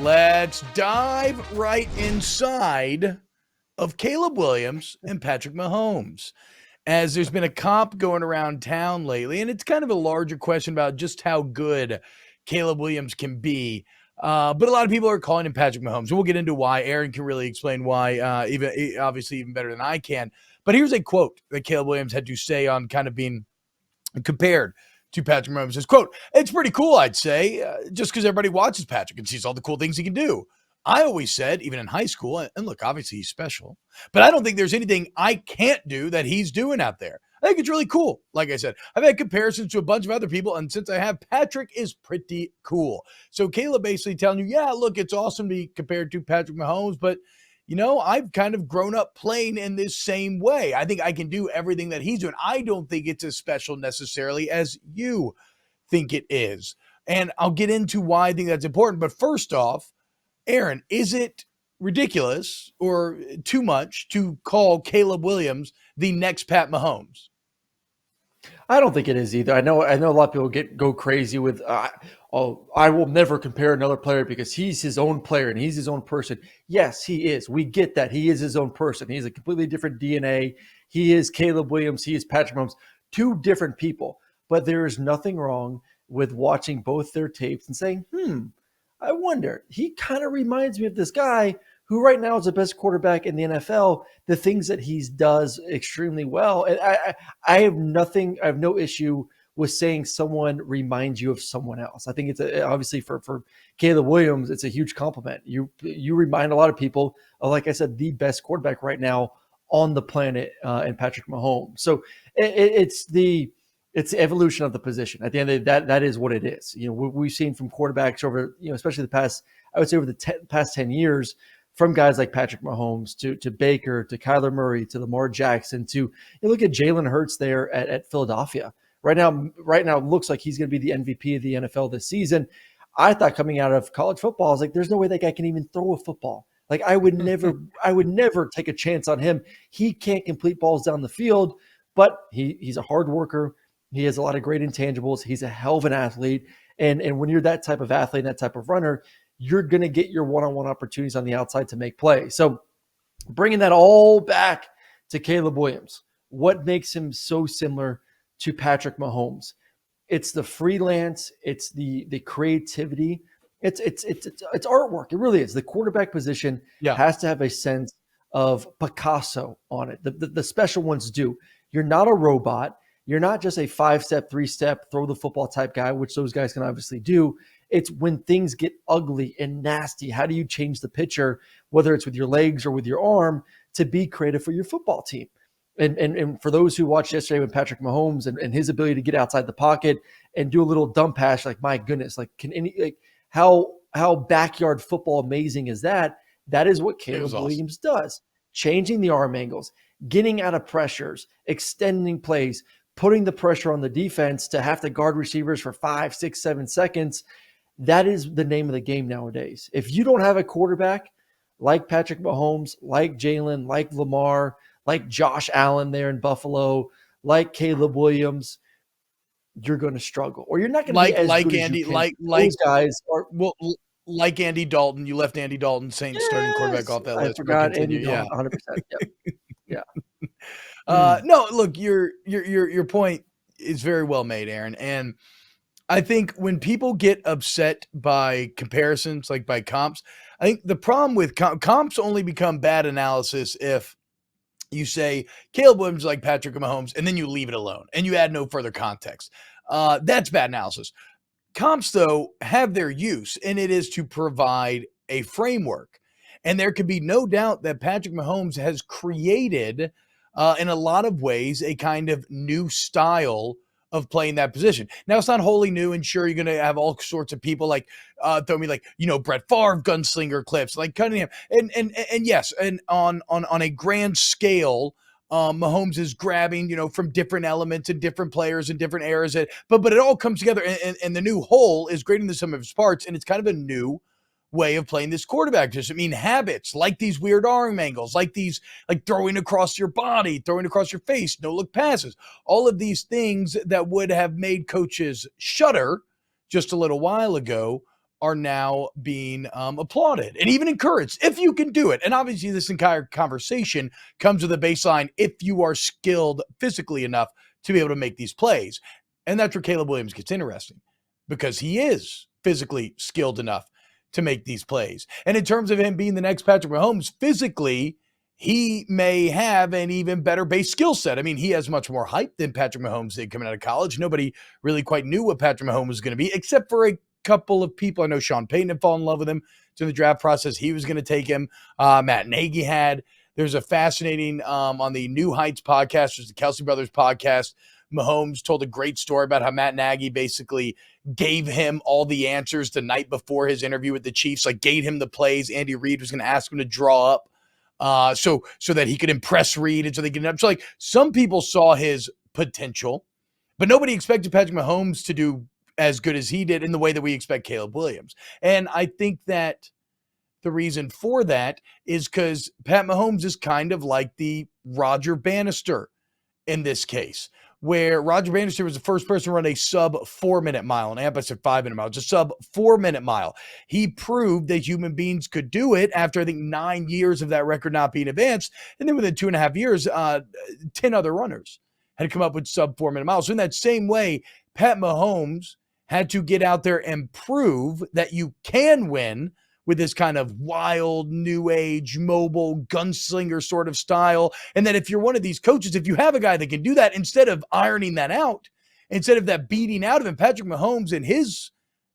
Let's dive right inside of Caleb Williams and Patrick Mahomes, as there's been a comp going around town lately, and it's kind of a larger question about just how good Caleb Williams can be. But a lot of people are calling him Patrick Mahomes. And we'll get into why. Aaron can really explain why, even better than I can. But here's a quote that Caleb Williams had to say on kind of being compared to Patrick Mahomes. Says, quote, "It's pretty cool, I'd say, just because everybody watches Patrick and sees all the cool things he can do. I always said, even in high school, and look, obviously he's special, but I don't think there's anything I can't do that he's doing out there. I think it's really cool. Like I said, I've had comparisons to a bunch of other people, and since I have, Patrick is pretty cool." So Caleb basically telling you, yeah, look, it's awesome to be compared to Patrick Mahomes, but I've kind of grown up playing in this same way. I think I can do everything that he's doing. I don't think it's as special necessarily as you think it is. And I'll get into why I think that's important. But first off, Aaron, is it ridiculous or too much to call Caleb Williams the next Pat Mahomes? I don't think it is either. I know a lot of people go crazy with, I will never compare another player because he's his own player and he's his own person. Yes, he is. We get that. He is his own person. He's a completely different DNA. He is Caleb Williams. He is Patrick Mahomes. Two different people. But there is nothing wrong with watching both their tapes and saying, I wonder. He kind of reminds me of this guy who right now is the best quarterback in the NFL, the things that he does extremely well. And I have no issue with saying someone reminds you of someone else. I think it's obviously for Caleb Williams, it's a huge compliment. You remind a lot of people of, like I said, the best quarterback right now on the planet, and Patrick Mahomes. So it's the evolution of the position. At the end of the day, that is what it is. We've seen from quarterbacks over, especially the past, I would say over the past 10 years, from guys like Patrick Mahomes to Baker to Kyler Murray to Lamar Jackson to look at Jalen Hurts there at Philadelphia. Right now it looks like he's going to be the MVP of the NFL this season. I thought coming out of college football, I was like, there's no way that guy can even throw a football. Like I would never take a chance on him. He can't complete balls down the field, but he's a hard worker. He has a lot of great intangibles. He's a hell of an athlete. And when you're that type of athlete, that type of runner, you're going to get your one-on-one opportunities on the outside to make plays. So bringing that all back to Caleb Williams, what makes him so similar to Patrick Mahomes? It's the freelance. It's the creativity. It's artwork. It really is. The quarterback position has to have a sense of Picasso on it. The special ones do. You're not a robot. You're not just a 5-step, 3-step, throw the football type guy, which those guys can obviously do. It's when things get ugly and nasty. How do you change the picture, whether it's with your legs or with your arm, to be creative for your football team? And for those who watched yesterday with Patrick Mahomes and his ability to get outside the pocket and do a little dump pass, like, my goodness, how backyard football amazing is that? That is what Caleb Williams does. Changing the arm angles, getting out of pressures, extending plays, putting the pressure on the defense to have to guard receivers for 5, 6, 7 seconds. That is the name of the game nowadays. If you don't have a quarterback like Patrick Mahomes, like Jalen, like Lamar, like Josh Allen there in Buffalo, like Caleb Williams, you're going to struggle, or you're not going to be as good as you can. Those guys are like Andy Dalton. You left Andy Dalton, Saints starting quarterback, off that list. I forgot Andy Dalton, 100%. Yep. Yeah. No, look, your point is very well made, Aaron. And I think when people get upset by comparisons, like by comps, I think the problem with comps only become bad analysis if you say Caleb Williams is like Patrick Mahomes, and then you leave it alone and you add no further context. That's bad analysis. Comps, though, have their use, and it is to provide a framework. And there can be no doubt that Patrick Mahomes has created, in a lot of ways, a kind of new style of playing that position. Now, it's not wholly new, and sure, you're going to have all sorts of people like throw me like, Brett Favre gunslinger clips, like Cunningham. And yes, and on a grand scale, Mahomes is grabbing, from different elements and different players and different eras. But it all comes together, and the new whole is greater than the sum of its parts, and it's kind of a new way of playing this quarterback. Just, habits like these weird arm angles, like these, like throwing across your body, throwing across your face, no look passes, all of these things that would have made coaches shudder just a little while ago are now being applauded and even encouraged if you can do it. And obviously, this entire conversation comes with a baseline if you are skilled physically enough to be able to make these plays. And that's where Caleb Williams gets interesting because he is physically skilled enough to make these plays. And in terms of him being the next Patrick Mahomes, physically, he may have an even better base skill set. I mean, he has much more hype than Patrick Mahomes did coming out of college. Nobody really quite knew what Patrick Mahomes was going to be, except for a couple of people. I know Sean Payton had fallen in love with him during the draft process. He was going to take him. Matt Nagy had. There's a fascinating, on the New Heights podcast, which is the Kelsey Brothers podcast, Mahomes told a great story about how Matt Nagy basically gave him all the answers the night before his interview with the Chiefs, like gave him the plays Andy Reid was going to ask him to draw up so that he could impress Reid and so they could end up. So like some people saw his potential, but nobody expected Patrick Mahomes to do as good as he did in the way that we expect Caleb Williams. And I think that the reason for that is because Pat Mahomes is kind of like the Roger Bannister in this case, where Roger Bannister was the first person to run a sub 4-minute mile. And Ampa said 5-minute mile. It's a sub 4-minute mile. He proved that human beings could do it after, I think, 9 years of that record not being advanced. And then within 2.5 years, 10 other runners had come up with sub 4-minute miles. So in that same way, Pat Mahomes had to get out there and prove that you can win with this kind of wild, new age, mobile, gunslinger sort of style. And that if you're one of these coaches, if you have a guy that can do that, instead of ironing that out, instead of that beating out of him, Patrick Mahomes and his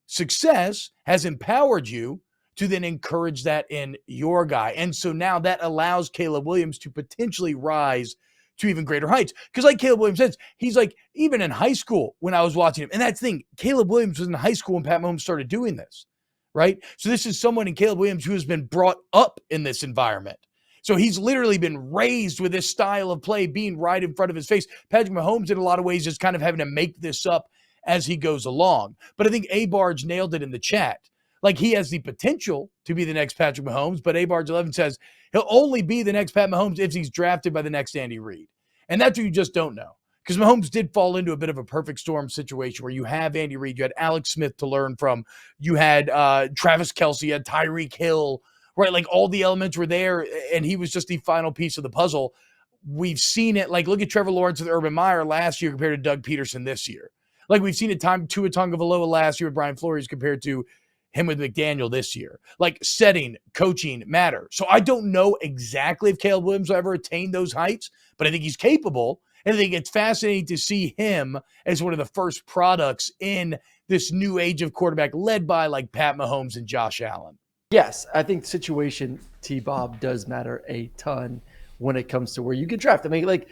success has empowered you to then encourage that in your guy. And so now that allows Caleb Williams to potentially rise to even greater heights. Because like Caleb Williams says, he's like, even in high school when I was watching him, and that's the thing, Caleb Williams was in high school when Pat Mahomes started doing this. Right? So this is someone in Caleb Williams who has been brought up in this environment. So he's literally been raised with this style of play being right in front of his face. Patrick Mahomes, in a lot of ways, is kind of having to make this up as he goes along. But I think A-Barge nailed it in the chat. Like, he has the potential to be the next Patrick Mahomes, but A-Barge11 says he'll only be the next Pat Mahomes if he's drafted by the next Andy Reid. And that's what you just don't know. Because Mahomes did fall into a bit of a perfect storm situation where you have Andy Reid, you had Alex Smith to learn from, you had Travis Kelce, you had Tyreek Hill, right? Like all the elements were there, and he was just the final piece of the puzzle. We've seen it. Like, look at Trevor Lawrence with Urban Meyer last year compared to Doug Peterson this year. Like, we've seen it time Tua Tagovailoa last year with Brian Flores compared to him with McDaniel this year. Like, setting, coaching matter. So I don't know exactly if Caleb Williams will ever attain those heights, but I think he's capable. And I think it's fascinating to see him as one of the first products in this new age of quarterback led by like Pat Mahomes and Josh Allen. Yes, I think situation T-Bob does matter a ton when it comes to where you get drafted. I mean, like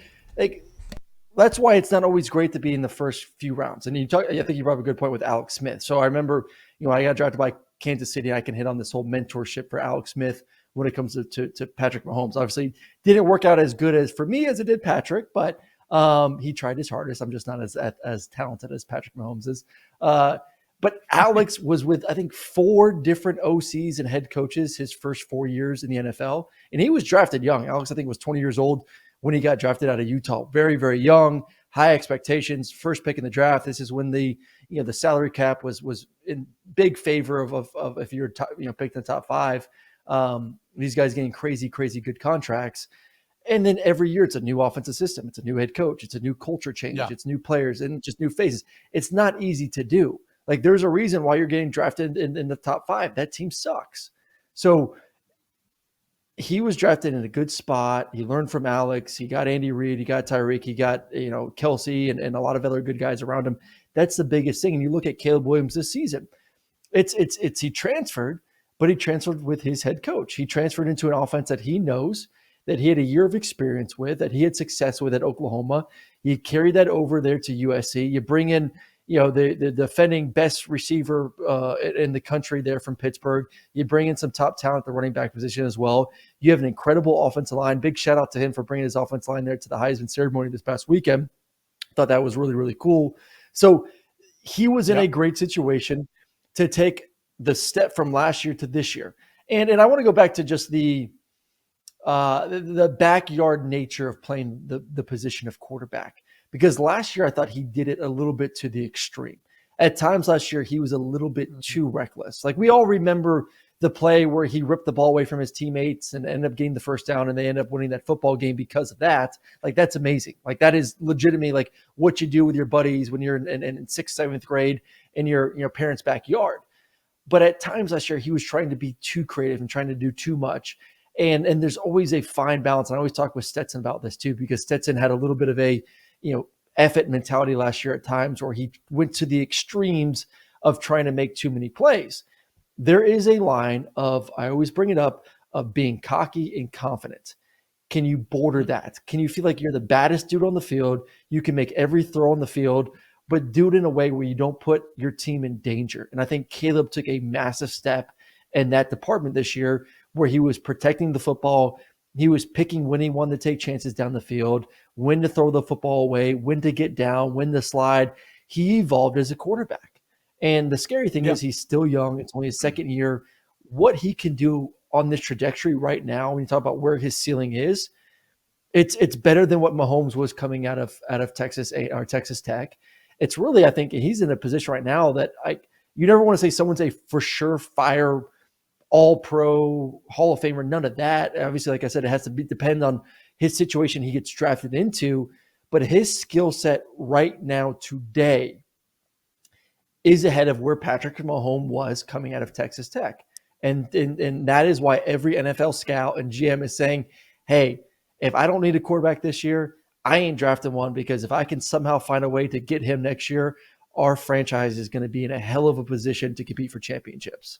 that's why it's not always great to be in the first few rounds. And I think you brought up a good point with Alex Smith. So I remember, I got drafted by Kansas City. I can hit on this whole mentorship for Alex Smith when it comes to Patrick Mahomes. Obviously, didn't work out as good as for me as it did Patrick, but he tried his hardest. I'm just not as talented as Patrick Mahomes is. But Alex was with, I think, 4 different OCs and head coaches his first 4 years in the NFL. And he was drafted young. Alex, I think, was 20 years old when he got drafted out of Utah. Very, very young, high expectations, first pick in the draft. This is when the salary cap was in big favor of if you're picked in the top 5. These guys getting crazy, crazy good contracts. And then every year it's a new offensive system. It's a new head coach. It's a new culture change. Yeah. It's new players and just new faces. It's not easy to do. Like, there's a reason why you're getting drafted in the top 5. That team sucks. So he was drafted in a good spot. He learned from Alex. He got Andy Reid. He got Tyreek. He got, Kelsey and a lot of other good guys around him. That's the biggest thing. And you look at Caleb Williams this season. It's he transferred, but he transferred with his head coach. He transferred into an offense that he knows, that he had a year of experience with, that he had success with at Oklahoma. You carry that over there to USC. You bring in, the defending best receiver in the country there from Pittsburgh. You bring in some top talent at the running back position as well. You have an incredible offensive line. Big shout out to him for bringing his offensive line there to the Heisman ceremony this past weekend. Thought that was really, really cool. So he was in a great situation to take the step from last year to this year. And I want to go back to just the backyard nature of playing the position of quarterback. Because last year I thought he did it a little bit to the extreme. At times last year, he was a little bit too reckless. Like we all remember the play where he ripped the ball away from his teammates and ended up getting the first down, and they end up winning that football game because of that. Like that's amazing. Like that is legitimately like what you do with your buddies when you're in sixth, seventh grade in your parents' backyard. But at times last year, he was trying to be too creative and trying to do too much. And there's always a fine balance. And I always talk with Stetson about this too, because Stetson had a little bit of a, F it mentality last year at times where he went to the extremes of trying to make too many plays. There is a line of, I always bring it up, of being cocky and confident. Can you border that? Can you feel like you're the baddest dude on the field? You can make every throw on the field, but do it in a way where you don't put your team in danger. And I think Caleb took a massive step in that department this year where he was protecting the football. He was picking when he wanted to take chances down the field, when to throw the football away, when to get down, when to slide. He evolved as a quarterback. And the scary thing is he's still young. It's only his second year. What he can do on this trajectory right now, when you talk about where his ceiling is, it's better than what Mahomes was coming out of Texas or Texas Tech. It's really, I think he's in a position right now that you never want to say someone's a for sure fire all-pro Hall of Famer, none of that. Obviously, like I said, it has to depend on his situation he gets drafted into, but his skill set right now today is ahead of where Patrick Mahomes was coming out of Texas Tech. And that is why every NFL scout and GM is saying, hey, if I don't need a quarterback this year, I ain't drafting one, because if I can somehow find a way to get him next year, our franchise is going to be in a hell of a position to compete for championships.